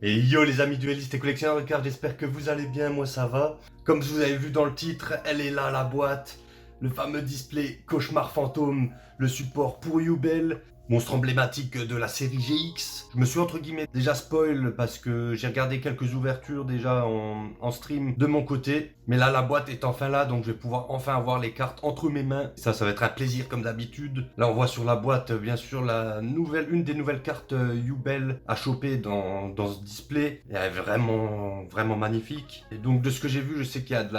Et yo les amis duellistes et collectionneurs de cartes, j'espère que vous allez bien, moi ça va. Comme vous avez vu dans le titre, elle est là la boîte. Le fameux display Cauchemar Fantôme, le support pour Yubel, monstre emblématique de la série GX. Je me suis entre guillemets déjà spoil parce que j'ai regardé quelques ouvertures déjà en stream de mon côté. Mais là la boîte est enfin là, donc je vais pouvoir enfin avoir les cartes entre mes mains. Ça va être un plaisir comme d'habitude. Là on voit sur la boîte bien sûr une des nouvelles cartes Yubel à choper dans ce display. Elle est vraiment magnifique. Et donc de ce que j'ai vu, je sais qu'il y a de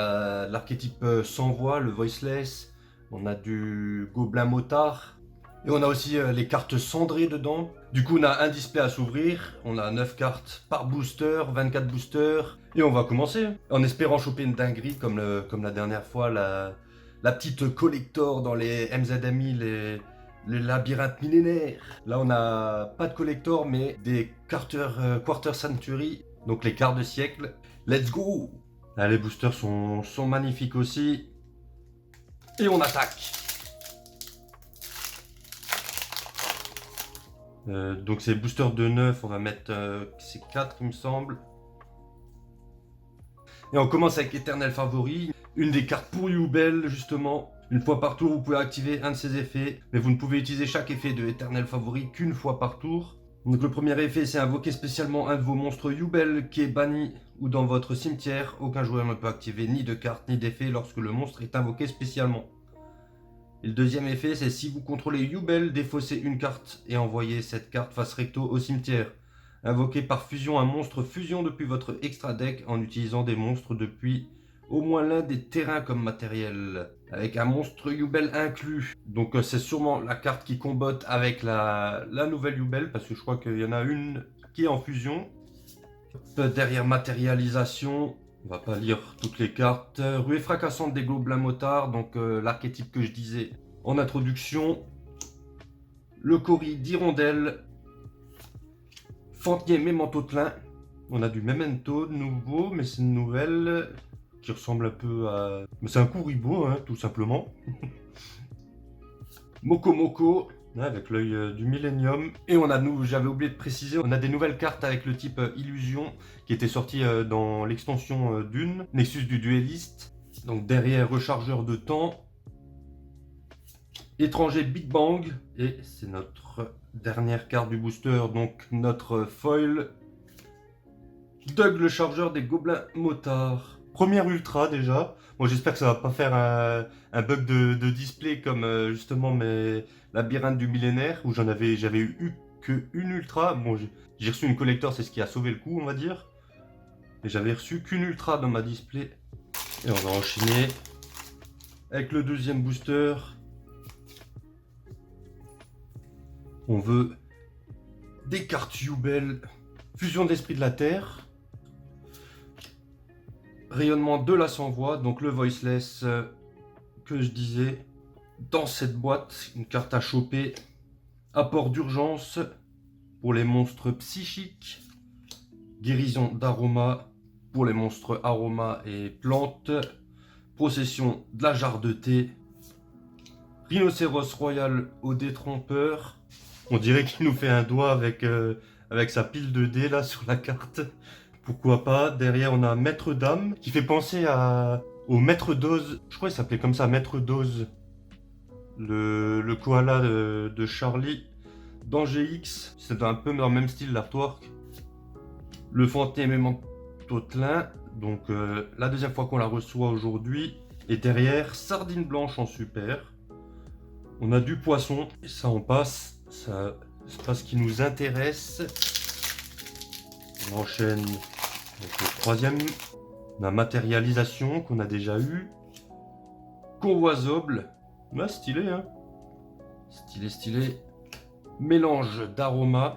l'archétype sans voix, le voiceless. On a du gobelin motard. Et on a aussi les cartes cendrées dedans. Du coup, on a un display à s'ouvrir. On a 9 cartes par booster, 24 boosters. Et on va commencer. En espérant choper une dinguerie comme la dernière fois, la petite collector dans les MZMI, les labyrinthes millénaires. Là, on n'a pas de collector, mais des Quarter Century. Donc les cartes de siècle. Let's go! Là, les boosters sont magnifiques aussi. Et on attaque! Donc c'est booster de 9, on va mettre c'est 4 il me semble. Et on commence avec Éternel Favori, une des cartes pour Yubel justement. Une fois par tour vous pouvez activer un de ses effets, mais vous ne pouvez utiliser chaque effet de Éternel Favori qu'une fois par tour. Donc le premier effet c'est invoquer spécialement un de vos monstres Yubel qui est banni ou dans votre cimetière. Aucun joueur ne peut activer ni de carte ni d'effet lorsque le monstre est invoqué spécialement. Et le deuxième effet, c'est si vous contrôlez Yubel, défaussez une carte et envoyez cette carte face recto au cimetière. Invoquez par fusion un monstre fusion depuis votre extra deck en utilisant des monstres depuis au moins l'un des terrains comme matériel, avec un monstre Yubel inclus. Donc c'est sûrement la carte qui combotte avec la nouvelle Yubel, parce que je crois qu'il y en a une qui est en fusion. Derrière matérialisation, on va pas lire toutes les cartes. Ruée fracassante des gobelins motards, donc l'archétype que je disais en introduction. Le Cori d'Hirondelle. Fantinier Mémentotelin. On a du Memento de nouveau, mais c'est une nouvelle qui ressemble un peu à... Mais c'est un Kuribo, hein, tout simplement. Moko Moko. Avec l'œil du Millennium. Et on a, j'avais oublié de préciser, on a des nouvelles cartes avec le type Illusion qui était sorti dans l'extension d'une, Nexus du duelliste. Donc derrière, rechargeur de temps. Étranger Big Bang. Et c'est notre dernière carte du booster, donc notre foil. Doug le chargeur des gobelins motards. Première ultra déjà. Bon, j'espère que ça va pas faire un bug de display comme justement mes labyrinthes du millénaire où j'avais eu que une ultra. Bon, j'ai reçu une collector, c'est ce qui a sauvé le coup, on va dire. Et j'avais reçu qu'une ultra dans ma display. Et on va enchaîner avec le deuxième booster. On veut des cartes Yubel. Fusion d'esprit de la terre. Rayonnement de la sans-voix, donc le voiceless que je disais. Dans cette boîte, une carte à choper. Apport d'urgence pour les monstres psychiques. Guérison d'aroma pour les monstres aroma et plantes. Possession de la jarre de thé. Rhinocéros royal au détrompeur. On dirait qu'il nous fait un doigt avec sa pile de dés là sur la carte. Pourquoi pas. Derrière, on a Maître Dame, qui fait penser au Maître Dose. Je crois qu'il s'appelait comme ça, Maître Dose. Le koala de Charlie dans GX. C'est un peu dans le même style, l'artwork. Le Fantôme Mémentotelin. Donc, la deuxième fois qu'on la reçoit aujourd'hui. Et derrière, Sardine Blanche en super. On a du poisson. Et ça, on passe. Ça, c'est pas ce qui nous intéresse. On enchaîne avec le troisième. La matérialisation qu'on a déjà eu. Convoisoble. Ouais, stylé, hein. Stylé. Mélange d'aromas.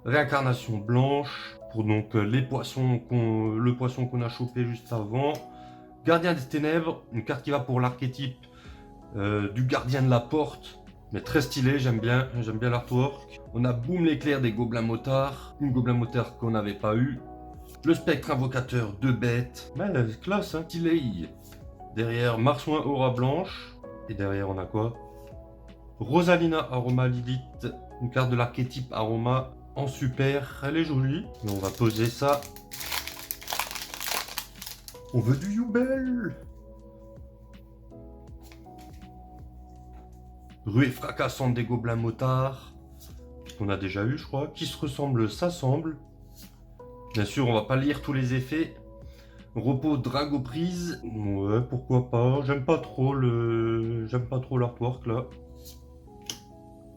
Réincarnation blanche. Pour donc le poisson qu'on a chopé juste avant. Gardien des ténèbres. Une carte qui va pour l'archétype du gardien de la porte. Mais très stylé, j'aime bien l'artwork. On a Boom l'éclair des gobelins motards. Une gobelin motard qu'on n'avait pas eu. Le spectre invocateur de bêtes. Ouais, classe, hein. Stylé. Derrière, Marsouin aura blanche. Et derrière, on a quoi? Rosalina Aroma Lilith. Une carte de l'archétype Aroma en super. Elle est jolie. Mais on va poser ça. On veut du Yubel. Ruée fracassante des gobelins motards. On a déjà eu, je crois. Qui se ressemble, s'assemble. Bien sûr, on va pas lire tous les effets. Repos Dragoprise. Ouais, pourquoi pas. J'aime pas trop l'artwork là.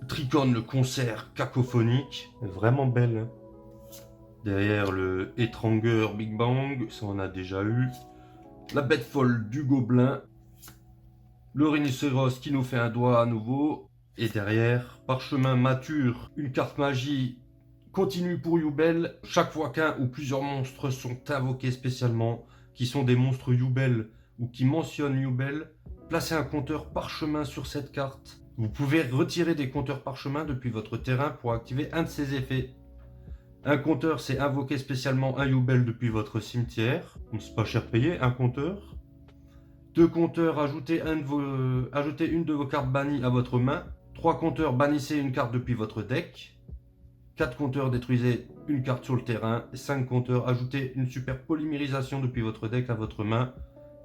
Tricorne, le concert cacophonique. Vraiment belle. Hein. Derrière le Étrangueur Big Bang. Ça, on a déjà eu. La bête folle du gobelin. Le rhinocéros qui nous fait un doigt à nouveau. Et derrière, parchemin mature. Une carte magie continue pour Yubel. Chaque fois qu'un ou plusieurs monstres sont invoqués spécialement, qui sont des monstres Yubel ou qui mentionnent Yubel, placez un compteur parchemin sur cette carte. Vous pouvez retirer des compteurs parchemin depuis votre terrain pour activer un de ces effets. Un compteur, c'est invoquer spécialement un Yubel depuis votre cimetière. C'est pas cher payé, un compteur. 2 compteurs, ajoutez une de vos cartes bannies à votre main. 3 compteurs, bannissez une carte depuis votre deck. 4 compteurs, détruisez une carte sur le terrain. 5 compteurs, ajoutez une super polymérisation depuis votre deck à votre main.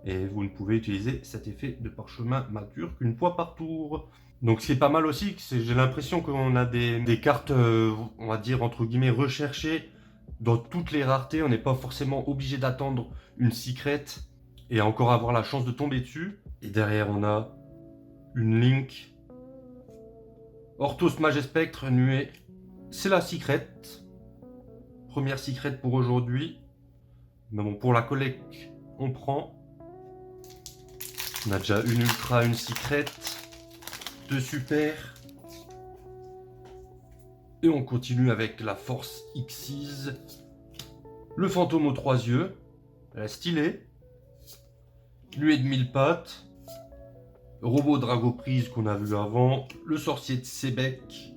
Et vous ne pouvez utiliser cet effet de parchemin mature qu'une fois par tour. Donc ce qui est pas mal aussi, j'ai l'impression qu'on a des cartes, on va dire entre guillemets, recherchées dans toutes les raretés. On n'est pas forcément obligé d'attendre une secret et encore avoir la chance de tomber dessus. Et derrière on a une Link. Orthos Magespectre, nuée. C'est la secret. Première secret pour aujourd'hui. Mais bon, pour la collecte, on prend. On a déjà une ultra, une secret. 2 super. Et on continue avec la force Xyz. Le fantôme aux 3 yeux. Elle est stylée. Nuée de 1000 pattes. Robot Dragoprise qu'on a vu avant. Le sorcier de Sébec.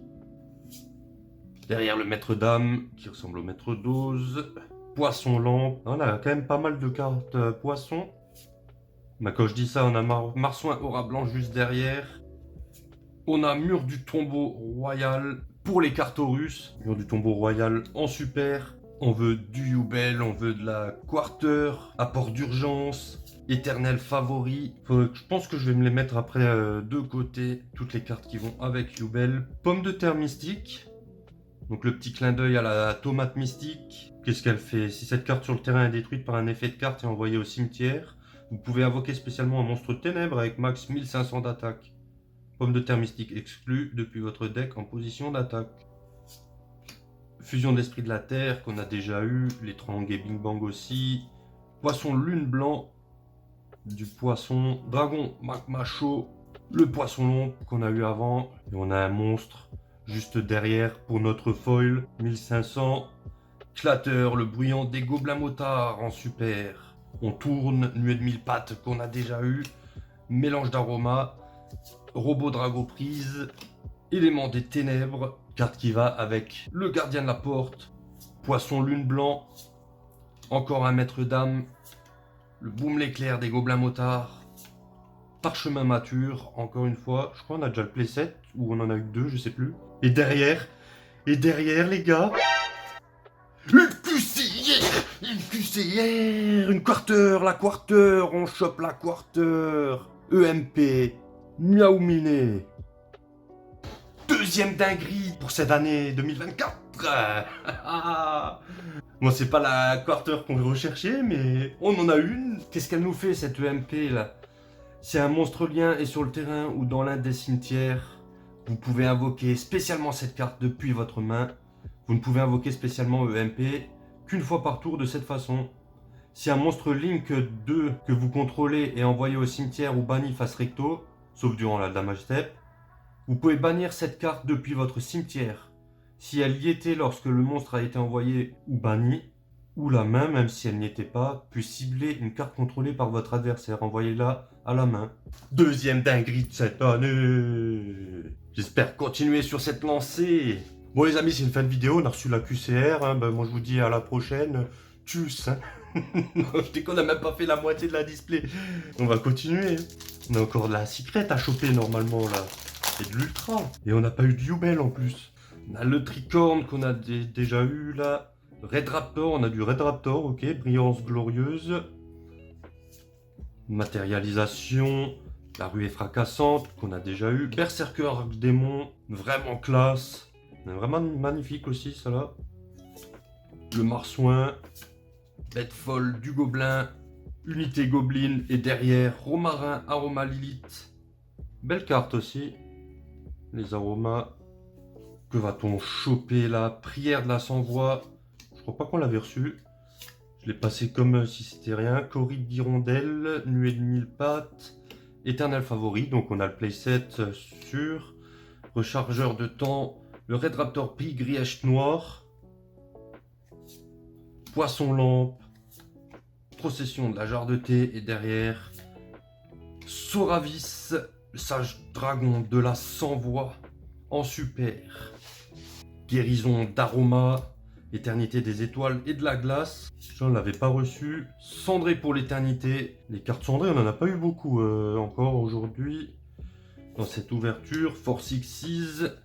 Derrière le maître dame qui ressemble au maître dose. Poisson lampe. On a quand même pas mal de cartes poisson. Mais quand je dis ça, on a Marsouin aura blanc juste derrière. On a Mur du tombeau royal pour les cartes russes. Mur du tombeau royal en super. On veut du Yubel, on veut de la Quarter, apport d'urgence, éternel favori. Je pense que je vais me les mettre après de côté. Toutes les cartes qui vont avec Yubel. Pomme de terre mystique. Donc le petit clin d'œil à la tomate mystique. Qu'est-ce qu'elle fait? Si cette carte sur le terrain est détruite par un effet de carte et envoyée au cimetière, vous pouvez invoquer spécialement un monstre ténèbres avec max 1500 d'attaque. Pomme de terre mystique exclue depuis votre deck en position d'attaque. Fusion d'esprit de la terre qu'on a déjà eu. Les Trang et Bing Bang aussi. Poisson lune blanc. Du poisson. Dragon magma chaud. Le poisson long qu'on a eu avant. Et on a un monstre juste derrière pour notre foil. 1500. Clatter, le bruyant des gobelins motards en super. On tourne. Nuée de 1000 pattes qu'on a déjà eu. Mélange d'aromas. Robot Dragoprise, élément des ténèbres, carte qui va avec le gardien de la porte, poisson lune blanc, encore un maître d'âme, le boom l'éclair des gobelins motards, parchemin mature, encore une fois, je crois qu'on a déjà le playset, ou on en a eu 2, je sais plus. Et derrière les gars, une QCR, une Quarter, la Quarter, on chope la Quarter, EMP. Miaou Miné. Deuxième dinguerie pour cette année 2024. Bon, c'est pas la Quarter qu'on recherchait, mais on en a une. Qu'est-ce qu'elle nous fait, cette EMP là? C'est un monstre lien et sur le terrain ou dans l'un des cimetières, vous pouvez invoquer spécialement cette carte depuis votre main. Vous ne pouvez invoquer spécialement EMP qu'une fois par tour de cette façon. Si un monstre Link 2 que vous contrôlez est envoyé au cimetière ou banni face recto, sauf durant la damage step, vous pouvez bannir cette carte depuis votre cimetière. Si elle y était lorsque le monstre a été envoyé ou banni, ou la main, même si elle n'y était pas, puis cibler une carte contrôlée par votre adversaire. Envoyez-la à la main. Deuxième dinguerie de cette année. J'espère continuer sur cette lancée. Bon les amis, c'est une fin de vidéo, on a reçu la QCR. Hein. Moi je vous dis à la prochaine. Tchuss. Hein. Je dis qu'on n'a même pas fait la moitié de la display. On va continuer. On a encore de la secret à choper normalement là. Et de l'ultra. Et on n'a pas eu de Yubel en plus. On a le tricorne qu'on a déjà eu là. Red Raptor, on a du Red Raptor, ok. Brillance glorieuse. Matérialisation. La ruée fracassante qu'on a déjà eu. Berserker Arc-Démon, vraiment classe. Vraiment magnifique aussi, ça là. Le Marsouin. Bête folle du Gobelin. Unité Goblin et derrière Romarin, Aroma Lilith. Belle carte aussi. Les aromas. Que va-t-on choper là? Prière de la sans-voix. Je crois pas qu'on l'avait reçu. Je l'ai passé comme si c'était rien. Corride d'hirondelle, nuée de mille pattes. Éternel favori. Donc on a le playset sur. Rechargeur de temps. Le Red Raptor Pie Grièche Noire. Poisson lampe. Procession de la jarre de thé et derrière Soravis, le sage dragon de la sans-voix en super. Guérison d'aroma, éternité des étoiles et de la glace. Je ne l'avais pas reçu. Cendré pour l'éternité. Les cartes cendrées, on n'en a pas eu beaucoup encore aujourd'hui. Dans cette ouverture, Force Xyz,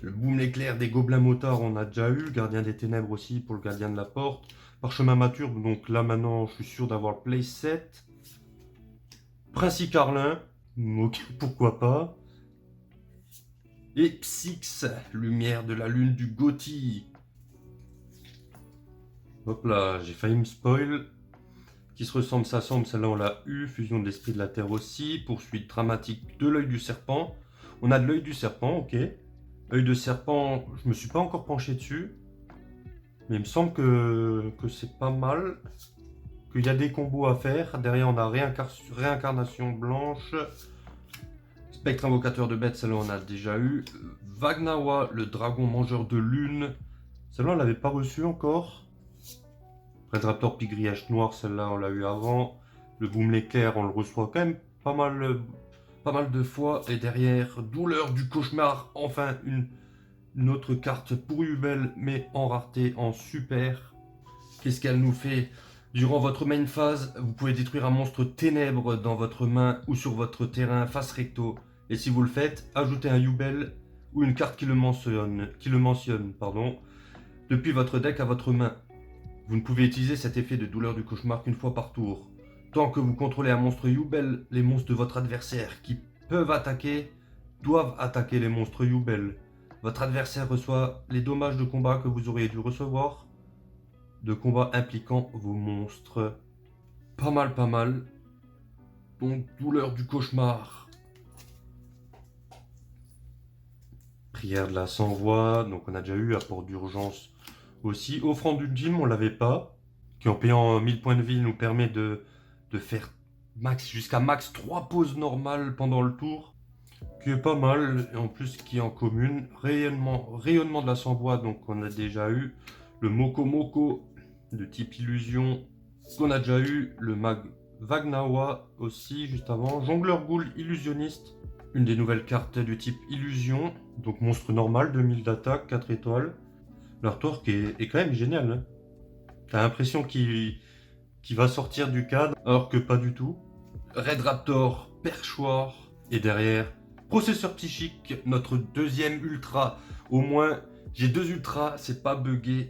le boom l'éclair des gobelins motards, on a déjà eu. Gardien des ténèbres aussi pour le gardien de la porte. Parchemin mature, donc là maintenant je suis sûr d'avoir le playset. Princi Carlin, ok, pourquoi pas. Et Psyx, lumière de la lune du Gothi. Hop là, j'ai failli me spoil. Qui se ressemble, s'assemble, celle-là on l'a eu. Fusion de l'esprit de la terre aussi. Poursuite dramatique de l'œil du serpent. On a de l'œil du serpent, ok. Œil de serpent, je me suis pas encore penché dessus. Mais il me semble que c'est pas mal. Qu'il y a des combos à faire. Derrière, on a réincarnation blanche. Spectre invocateur de bêtes, celle-là, on a déjà eu. Vagnawa, le dragon mangeur de lune. Celle-là, on l'avait pas reçu encore. Red Raptor Pigrièche noir, celle-là, on l'a eu avant. Le Boom l'éclair, on le reçoit quand même pas mal de fois. Et derrière, douleur du cauchemar, enfin une autre carte pour Yubel, mais en rareté, en super. Qu'est-ce qu'elle nous fait? Durant votre main phase, vous pouvez détruire un monstre ténèbre dans votre main ou sur votre terrain face recto. Et si vous le faites, ajoutez un Yubel ou une carte qui le mentionne, depuis votre deck à votre main. Vous ne pouvez utiliser cet effet de douleur du cauchemar qu'une fois par tour. Tant que vous contrôlez un monstre Yubel, les monstres de votre adversaire qui peuvent attaquer doivent attaquer les monstres Yubel. Votre adversaire reçoit les dommages de combat que vous auriez dû recevoir de combat impliquant vos monstres. Pas mal. Donc, douleur du cauchemar. Prière de la sans-voix. Donc, on a déjà eu apport d'urgence aussi. Offrande ultime, on l'avait pas. Qui, en payant 1000 points de vie, nous permet de faire jusqu'à max 3 pauses normales pendant le tour. Qui est pas mal. Et en plus, qui est en commune. Rayonnement de la sans-voix. Donc, on a déjà eu. Le Moko Moko de type illusion qu'on a déjà eu, le mag Vagnawa aussi juste avant, jongleur ghoul illusionniste, une des nouvelles cartes du type illusion, donc monstre normal, 2000 d'attaque, 4 étoiles. L'artwork est quand même génial, hein. T'as l'impression qu'il va sortir du cadre alors que pas du tout. Red Raptor, perchoir et derrière processeur psychique, notre deuxième ultra. Au moins j'ai 2 ultras, c'est pas buggé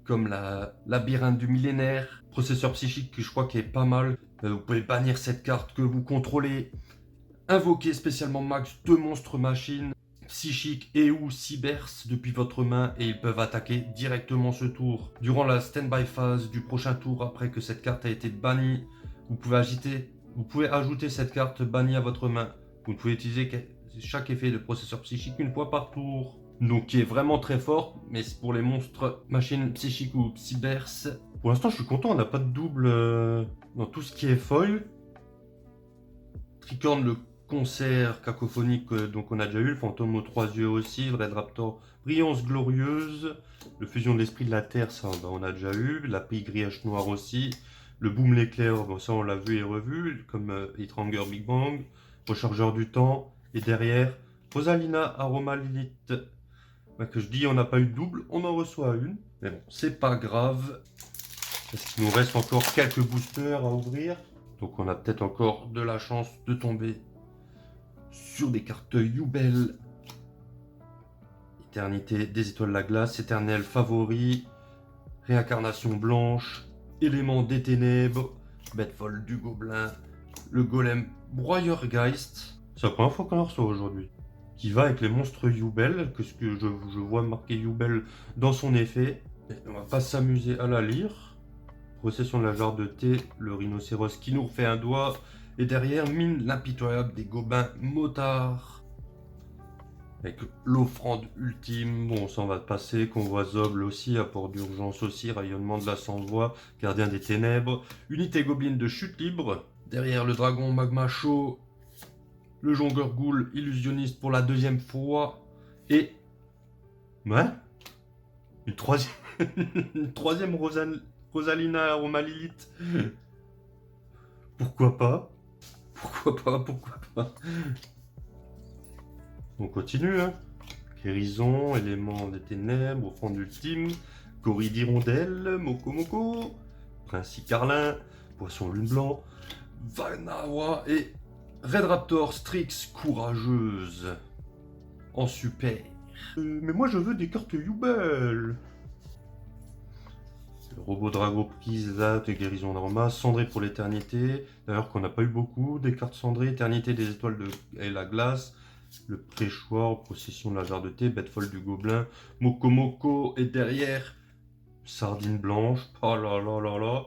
comme la labyrinthe du millénaire, processeur psychique que je crois qui est pas mal. Vous pouvez bannir cette carte que vous contrôlez, invoquer spécialement max 2 monstres machines, psychiques et ou cybers depuis votre main et ils peuvent attaquer directement ce tour. Durant la stand-by phase du prochain tour après que cette carte a été bannie, vous pouvez ajouter cette carte bannie à votre main. Vous ne pouvez utiliser chaque effet de processeur psychique une fois par tour. Donc qui est vraiment très fort, mais c'est pour les monstres machines psychiques ou cybers. Pour l'instant je suis content, on n'a pas de double dans tout ce qui est foil. Tricorne, le concert cacophonique, donc on a déjà eu, le fantôme aux 3 yeux aussi, le Red Raptor, brillance glorieuse, le fusion de l'esprit de la terre, ça on a déjà eu, la Pie Grièche noire aussi, le boom l'éclair, bon, ça on l'a vu et revu, comme Hitranger Big Bang, rechargeur du temps, et derrière, Rosalina Aroma Lilith. Que je dis on n'a pas eu de double, on en reçoit une. Mais bon, c'est pas grave. Parce qu'il nous reste encore quelques boosters à ouvrir. Donc on a peut-être encore de la chance de tomber sur des cartes Yubel. Et Éternité des étoiles de la glace, éternel favori, réincarnation blanche, élément des ténèbres, bête folle du gobelin, le golem broyeur-geist. C'est la première fois qu'on en reçoit aujourd'hui. Qui va avec les monstres Yubel, que je vois marqué Yubel dans son effet. Et on va pas s'amuser à la lire. Procession de la jarre de thé, le rhinocéros qui nous refait un doigt. Et derrière, mine l'impitoyable des gobelins motards. Avec l'offrande ultime, bon, ça on va passer. Convoi Zoble aussi, apport d'urgence aussi, rayonnement de la sans-voix, gardien des ténèbres. Unité gobeline de chute libre. Derrière, le dragon magma chaud. Le jongleur ghoul illusionniste pour la deuxième fois. Et... ouais, une troisième... une troisième Rosalina Romalilith. Pourquoi pas? Pourquoi pas? On continue, hein. Guérison, élément des ténèbres, offrande ultime, Corrie d'hirondelle, Moko, Princi Carlin, Poisson lune blanc, Vanawa et Red Raptor Strix courageuse. En super. Mais moi je veux des cartes Yubel. Le robot Drago prise là, de guérison d'aroma, cendré pour l'éternité. D'ailleurs qu'on n'a pas eu beaucoup, des cartes cendrées, éternité des étoiles et la glace. Le préchoir, procession de la jarre de thé, bête folle du gobelin, Moko et derrière, sardine blanche. Oh là là là là.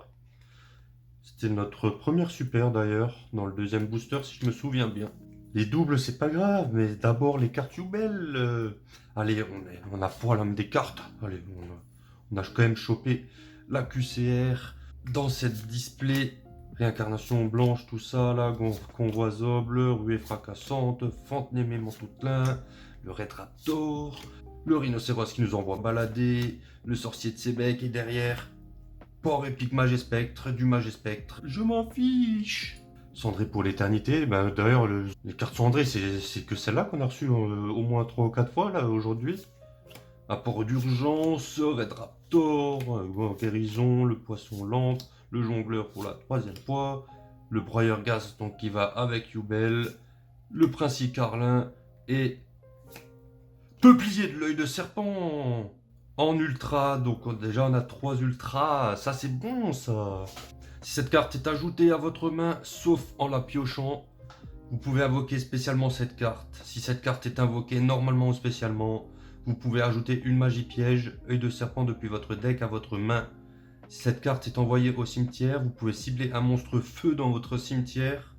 C'était notre première super d'ailleurs, dans le deuxième booster si je me souviens bien. Les doubles c'est pas grave, mais d'abord les cartes Yubel. Allez, on a poil à des cartes. Allez, on a quand même chopé la QCR dans cette display. Réincarnation blanche, tout ça là, convoi Zoble, ruée fracassante, Fontenay Montoutelin, le Red Raptor, le rhinocéros qui nous envoie balader, le sorcier de Sébec et derrière, port épique Magespectre, du Magespectre, je m'en fiche. Cendré pour l'éternité, ben, d'ailleurs les cartes cendrées c'est que celle-là qu'on a reçue au moins 3 ou 4 fois là aujourd'hui. Apport d'urgence, Red Raptor, guérison, le poisson lampe, le jongleur pour la 3e fois, le broyeur gaz donc qui va avec Yubel, le princi Carlin et peuplier de l'œil de serpent en ultra. Donc déjà on a 3 ultras, ça c'est bon ça. Si cette carte est ajoutée à votre main, sauf en la piochant, vous pouvez invoquer spécialement cette carte. Si cette carte est invoquée normalement ou spécialement, vous pouvez ajouter une magie piège, œil de serpent depuis votre deck à votre main. Si cette carte est envoyée au cimetière, vous pouvez cibler un monstre feu dans votre cimetière.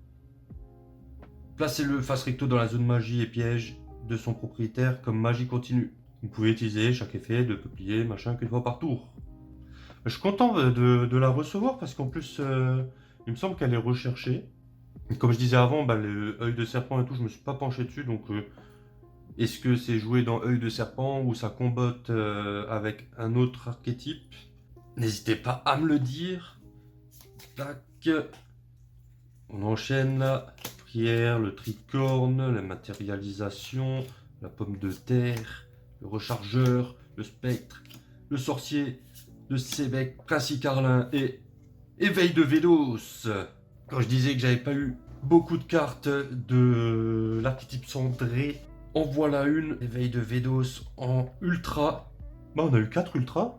Placez-le face recto dans la zone magie et piège de son propriétaire comme magie continue. Vous pouvez utiliser chaque effet de peuplier, machin, qu'une fois par tour. Je suis content de la recevoir parce qu'en plus, il me semble qu'elle est recherchée. Comme je disais avant, bah, le œil de serpent et tout, je me suis pas penché dessus, donc est-ce que c'est joué dans œil de serpent ou ça combotte avec un autre archétype? N'hésitez pas à me le dire. Tac. On enchaîne la prière, le tricorne, la matérialisation, la pomme de terre, le rechargeur, le spectre, le sorcier de Sébec, Princi Carlin et éveil de Védos. Quand je disais que j'avais pas eu beaucoup de cartes de l'archétype cendré, en voilà une, éveil de Védos en ultra. Bah on a eu 4 ultras.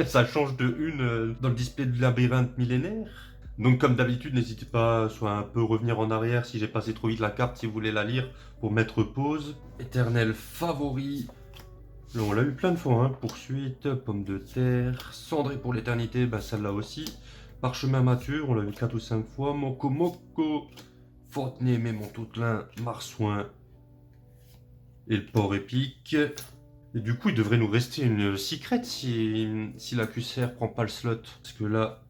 Ça change de une dans le display du labyrinthe millénaire. Donc comme d'habitude, n'hésitez pas soit un peu revenir en arrière si j'ai passé trop vite la carte, si vous voulez la lire, pour mettre pause. Éternel favori. Là, on l'a eu plein de fois, hein. Poursuite, pomme de terre, cendré pour l'éternité, bah celle-là aussi. Parchemin mature, on l'a vu 4 ou 5 fois. Moko, Fontenay Montoutelin, Marsouin et le port épique. Et du coup, il devrait nous rester une secret si la QCR prend pas le slot. Parce que là,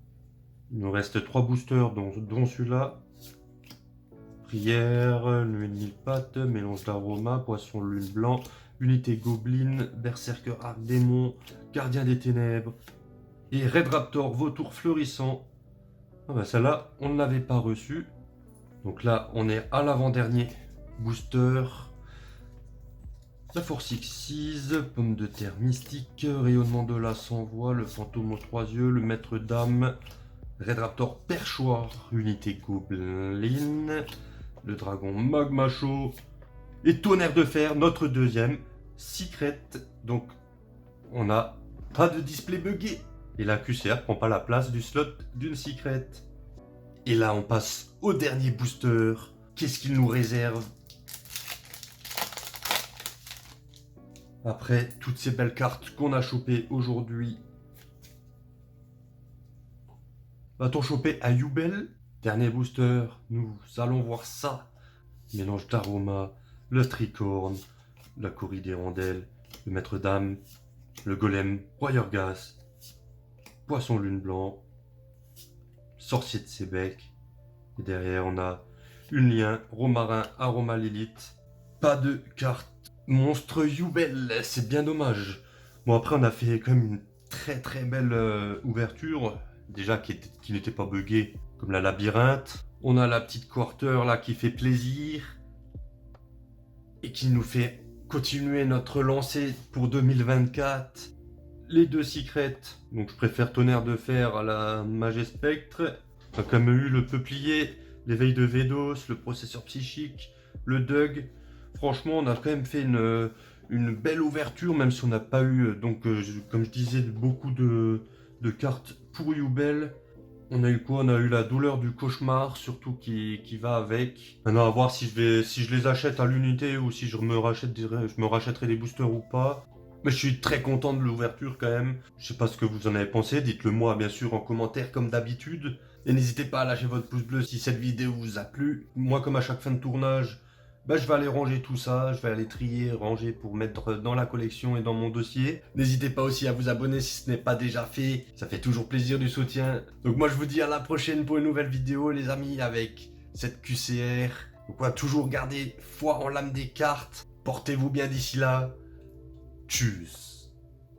il nous reste 3 boosters, dont celui-là. Prière, nuée de 1000 pattes, mélange d'aroma, poisson lune blanc, unité gobeline, berserker arc démon, gardien des ténèbres et Red Raptor vautour fleurissant. Ah bah celle-là, on ne l'avait pas reçue. Donc là, on est à l'avant-dernier booster. La Force X6, pomme de terre mystique, rayonnement de la sans-voix, le fantôme aux 3 yeux, le maître d'âme, Red Raptor perchoir, unité gobeline, le dragon magma chaud et tonnerre de fer, notre deuxième. secret. Donc, on n'a pas de display buggé. Et la QCR prend pas la place du slot d'une secret. Et là, on passe au dernier booster. Qu'est-ce qu'il nous réserve? Après toutes ces belles cartes qu'on a chopées aujourd'hui. Va-t-on choper un Yubel? Dernier booster, nous allons voir ça. Mélange d'aroma, le tricorne, la Corie des rondelles, le maître dame, le golem, Royergas, poisson lune blanc, sorcier de Sébec. Et derrière, on a une lien, romarin, aroma lilith. Pas de carte monstre Yubel, c'est bien dommage. Bon, après, on a fait quand même une très belle ouverture. Déjà qui n'était pas buggée, comme la labyrinthe. On a la petite quarter là qui fait plaisir. Et qui nous fait continuer notre lancée pour 2024. Les deux secrets. Donc je préfère Tonnerre de Fer à la Magespectre. On a quand même eu le Peuplier, l'éveil de Védos, le processeur psychique, le Dug. Franchement, on a quand même fait une belle ouverture, même si on n'a pas eu, comme je disais, beaucoup de cartes pour Yubel. On a eu quoi? On a eu la douleur du cauchemar, surtout qui va avec. Maintenant, à voir si je les achète à l'unité ou si je me rachèterai des boosters ou pas. Mais je suis très content de l'ouverture quand même. Je sais pas ce que vous en avez pensé, dites-le moi bien sûr en commentaire comme d'habitude. Et n'hésitez pas à lâcher votre pouce bleu si cette vidéo vous a plu. Moi, comme à chaque fin de tournage, je vais aller ranger tout ça, je vais aller trier, ranger pour mettre dans la collection et dans mon dossier. N'hésitez pas aussi à vous abonner si ce n'est pas déjà fait, ça fait toujours plaisir du soutien. Donc moi je vous dis à la prochaine pour une nouvelle vidéo les amis avec cette QCR. Donc on va toujours garder foi en l'âme des cartes. Portez-vous bien d'ici là. Tchuss.